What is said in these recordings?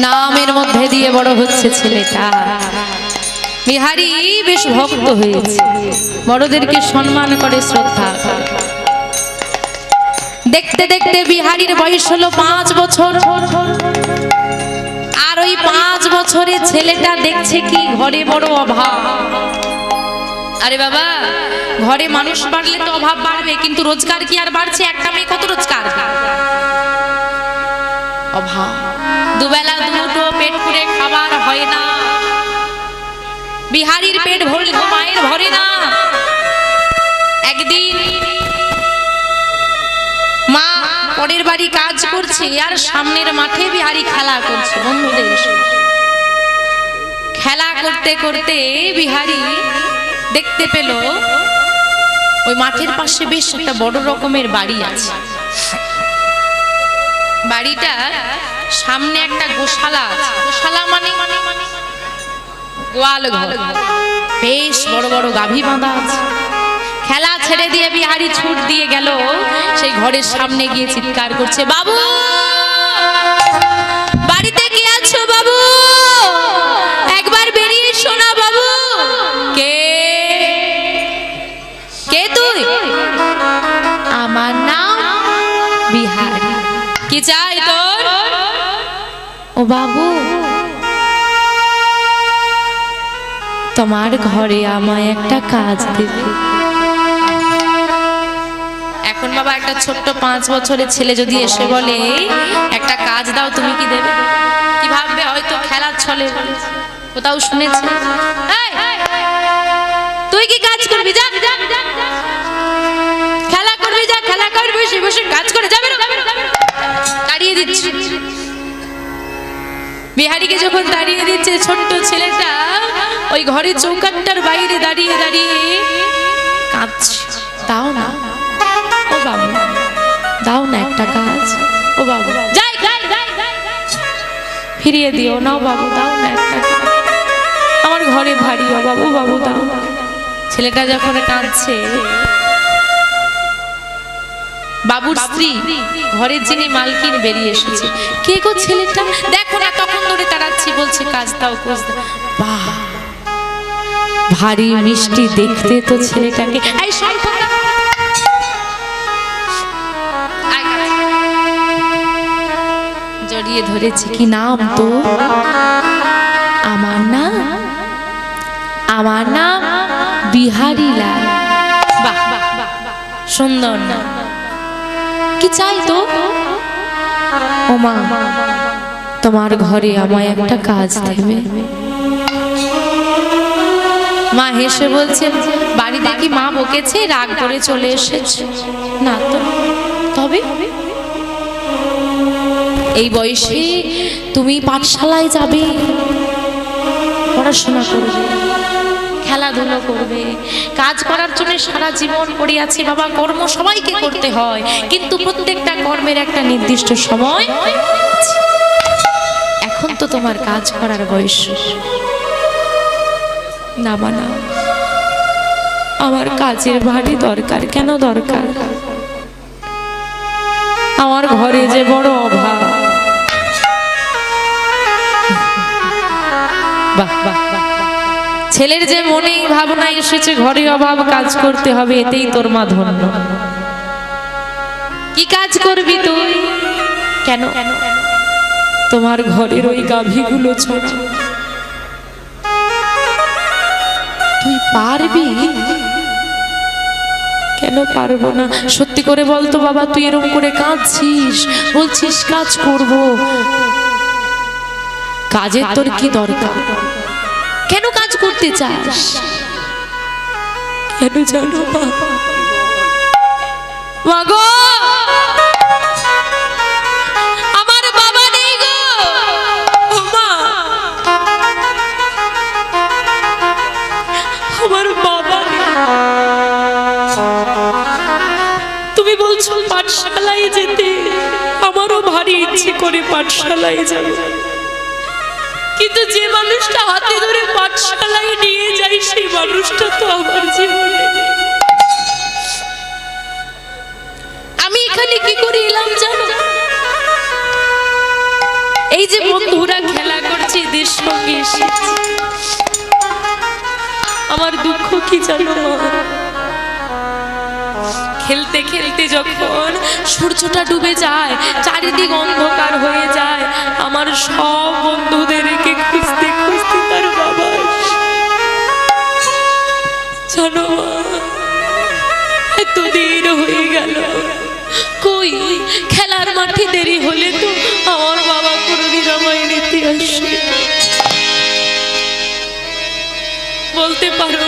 নামের মধ্যে দিয়ে বড় হচ্ছে ছেলেটা। বিহারী বেশ ভক্ত হয়েছে, বড়দেরকে সম্মান করে, শ্রদ্ধা করে। দেখতে দেখতে বিহারীর বয়স হলো 5 বছর। আর ওই 5 বছরে ছেলেটা দেখছে কি ঘরে বড় অভাব। আরে বাবা, ঘরে মানুষ বাড়লে তো অভাব বাড়বে, কিন্তু রোজগার কি আর বাড়ছে? একটা মেয়ে কত রোজগার? অভাব। দুবেলা দুটো পেট পুরে খাবার হয় না। বিহারীর পেট ভরলে মায়ের ভরে না। একদিন মা পরের বাড়ি কাজ করছে, আর সামনের মাঠে বিহারী খেলা করছে বন্ধুদের। খেলা করতে করতে বিহারী দেখতে পেল ওই মাঠের পাশে বেশ একটা বড় রকমের বাড়ি আছে। বাড়িটা সামনে একটা গোশালা আছে। গোশালা মানে গোয়াল ঘর, বেশ বড় বড় গাভী বাঁধা আছে। খেলা ছেড়ে দিয়ে বিহারী ছুট দিয়ে গেল সেই ঘরের সামনে গিয়ে চিৎকার করছে, বাবু বাড়িতে কে আছো বাবু? একবার বেরিয়ে এসো না বাবু। কে কে তুই? আমার নাম বিহারী। কি চাই তোর? ও বাবু, তোমার ঘরে আমায় একটা কাজ দেবে। এখন বাবা একটা ছোট্ট 5 বছরের ছেলে যদি এসে বলে একটা কাজ দাও, তুমি কি দেবে? কি ভাববে? হয়তো খেলার ছলে কোথাও শুনেছে। তুই কি কাজ করবি? যা খেলা করবি, যা খেলা করবি, বসে বসে কাজ করে যাবে। তাড়িয়ে দিচ্ছি। বিহারীকে যখন তাড়িয়ে দিচ্ছে, ছোট্ট ছেলেটা ওই ঘরের চৌকাঠটার বাইরে দাঁড়িয়ে দাঁড়িয়ে কাঁদছে। দাও না ও বাবু, দাও না একটা কাজ। ও বাবু যাই ফিরিয়ে দিও না বাবু, দাও না একটা কাজ, আমার ঘরে ভারী। ও বাবু, বাবু দাও। ছেলেটা যখন কাঁদছে, বাবুর স্ত্রী ঘরের যিনি মালকিন বেরিয়ে এসেছে। কে গো ছেলেটা? দেখো না, তখন ধরে তাড়াচ্ছি, বলছে কাজ দাও, কাজ দাও। বাহ, ভারী মিষ্টি দেখতে তো ছেলেটাকে। জড়িয়ে ধরেছে। কি নাম তো? আমার নাম বিহারী লাল। বাহ, সুন্দর না? কি চাই তো? ও মা, তোমার ঘরে আমায় একটা কাজ দেবে। মা হেসে বলছে, বাড়িতে কি মা বকেছে? রাগ করে চলে এসেছে? না তো। তবে এই বয়সে তুমি পাঠশালায় যাবে, পড়াশোনা করবে, খেলাধুলো করবে। কাজ করার জন্য সারা জীবন পড়ে আছি বাবা। কর্ম সবাইকে করতে হয়, কিন্তু প্রত্যেকটা কর্মের একটা নির্দিষ্ট সময় আছে। এখন তো তোমার কাজ করার বয়স না। মানা, আমার কাজের ভারী দরকার। কেন দরকার? আমার ঘরে যে বড় অভাব। বাহ বাহ, ছেলের যে মনে ভাবনা এসেছে ঘরে অভাব, কাজ করতে হবে, এতেই তোর মা ধন্য। কি কাজ করবি তুই? কেন? তোমার ঘরের ওই গাভীগুলো ছোট, তুই পারবি? কেন পারবো না? সত্যি করে বলতো বাবা, তুই এরকম করে কাঁদছিস, বলছিস কাজ করব। কাজের তোর কি দরকার? কেন কাজ করতে চাস? কেন জানো মা গো, আমার বাবা নেই গো। মা, আমার বাবা নেই। তুমি বলছো পাঠশালায় যেতে, আমারও ভারী ইচ্ছে করে পাঠশালায় যাবে, কিন্তু যে মানুষটা হাতে ধরে পাঠশালায় নিয়ে যায় সেই মানুষটা তো আমার জীবনে নেই। আমি এখানে কি করে এলাম জানো? এই যে বন্ধুরা খেলা করছে এদের সঙ্গে এসেছি। আমার দুঃখ কি জানো মা, খেলতে খেলতে যখন সূর্যটা ডুবে যায়, চারিদিক অন্ধকার হয়ে যায়, আমার সব বন্ধুদেরকে খুঁজতে খুঁজতে তার বাবা জানো এতদিন হয়ে গেল, কই খেলার মাঠে দেরি হলে তো আমার বাবা কোনোদিন আমায় নিতে আসে। বলতে পারো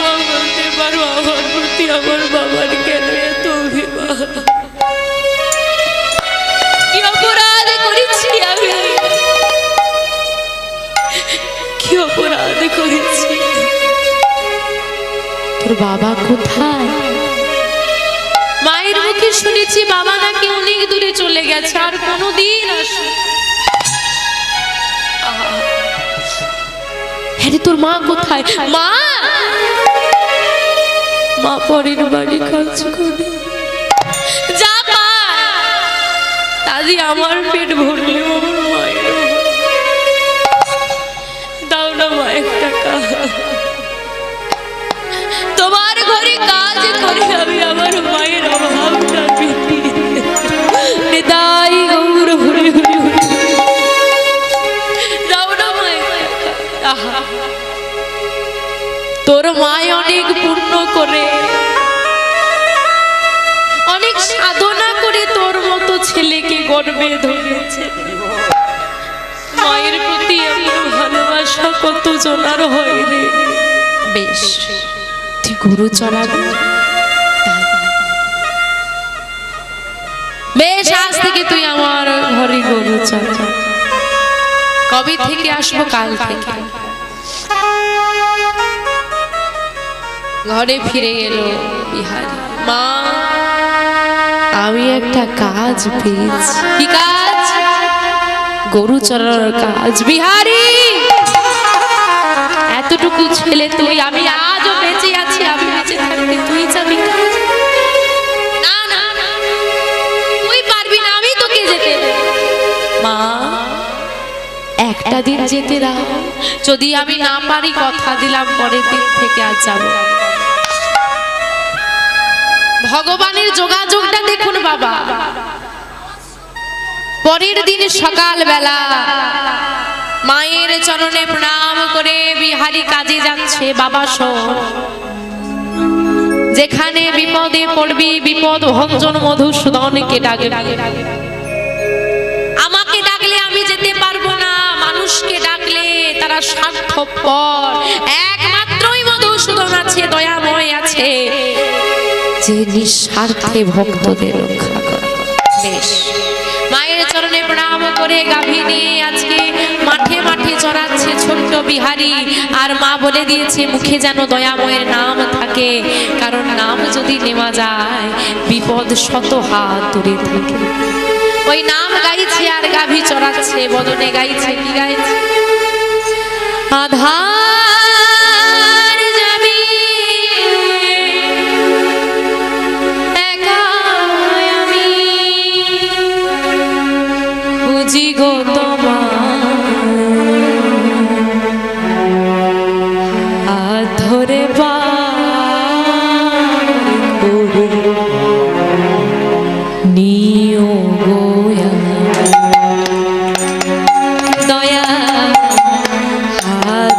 আমার প্রতি আমার বাবার কেন এত অভিমান? কি অপরাধ করেছি আমি, কি অপরাধ করেছি? তোর বাবা কোথায়? মায়ের মুখে শুনেছি বাবা নাকি অনেক দূরে চলে গেছে, আর কোনোদিন আসে। হ্যাঁ তোর মা কোথায়? মা মা পরের বাড়ি কাজ করে, যা দাদি আমার পেট ভরলে আমার মায়ের দাও না মা একটা কাজ, তোমার ঘরে কাজ করে আমি আমার মায়ের অভাবটা নিতাই গৌর হরি হরি দাও না মা একটা। তোর মায় অনেক পূর্ণ করে অনেক সাধনা করে তোর মতো ছেলেকে গর্বে ধরেছে। মায়ের প্রতি আমার ভালোবাসা কত জনার হয় রে। বেশ তুই গরু চড়াবি, বেশ আজ থেকে তুই আমার ঘরে গরু চড়া। কবে থেকে আসবো? কাল থেকে। ঘরে ফিরে এলো বিহারি। মা আমি একটা কাজ পেয়েছি। কি কাজ? গরু চড়ানোর কাজ। বিহারি এতটুকু ছেলে তুই, আমি আজও বেঁচে আছি, আমি বেঁচে থাকতে তুই যাবি? না না তুই পারবি না, আমি তোকে যেতে দেব। মা একটা দিন যেতে দাও, যদি আমি না পারি কথা দিলাম পরের দিন থেকে আর যাব। ভগবানের যোগাযোগটা দেখুন বাবা। পরের দিন সকাল বেলা মায়ের চরণে প্রণাম করে বিহারি কাজে যাচ্ছে। বাবা শোন, যেখানে বিপদে পড়বি বিপদ ভঞ্জন মধুসূদনকে ডাকে। আমাকে ডাকলে আমি যেতে পারবো না, মানুষকে ডাকলে তারা স্বার্থপর। একমাত্রই মধুসূদন আছে, দয়াময় আছে, যে নিঃস্বার্থে ভক্তদের রক্ষা করে। বেশ মায়ের চরণে প্রণাম করে গাভী নিয়ে আজকে মাঠে মাঠে চড়াচ্ছে ছোট্ট বিহারি। আর মা বলে দিয়েছে মুখে যেন দয়াময়ের নাম থাকে, কারণ নাম যদি নেওয়া যায় বিপদ শত হাত দূরে থাকে। ওই নাম গাইছে আর গাভী চড়াচ্ছে, বদনে গাইছে। কি গাইছে? আধার যাবি একা আমি খুঁজি গো তোমার, হাত ধরে বার করে নিও গোয়া দয়া, হাত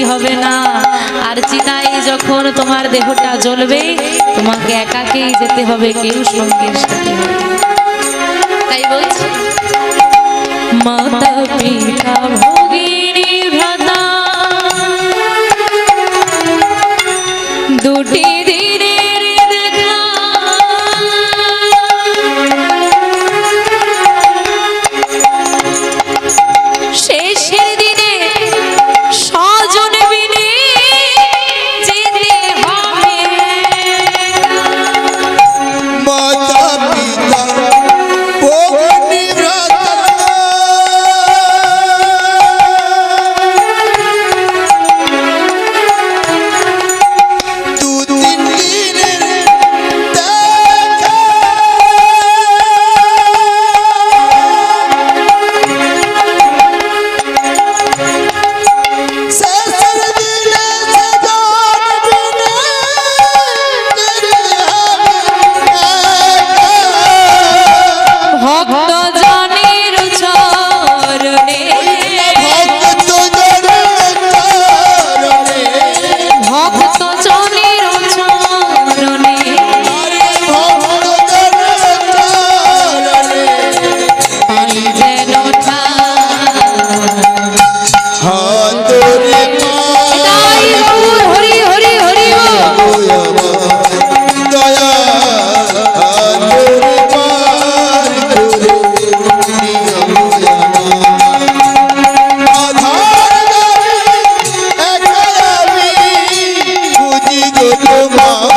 হবে না। আর চিতায় যখন তোমার দেহটা জ্বলবে, তোমাকে একাকেই যেতে হবে, কেউ সঙ্গের সাথে হবে। তাই বলছি, মাতা পিতা ভগিনী ভ্রাতা দুটি দিনের দেখা, শেষের দিনে স্বজন বিনে যেতে হবে। মাতা পিতা ভগিনী ভ্রাতা দুদিন দিনের দেখা, শেষের দিনে স্বজন বিনে যেতে হবে। ভক্ত জনের চরণে, ভক্ত জনের চরণে যেন হরি হরি হরি তোমার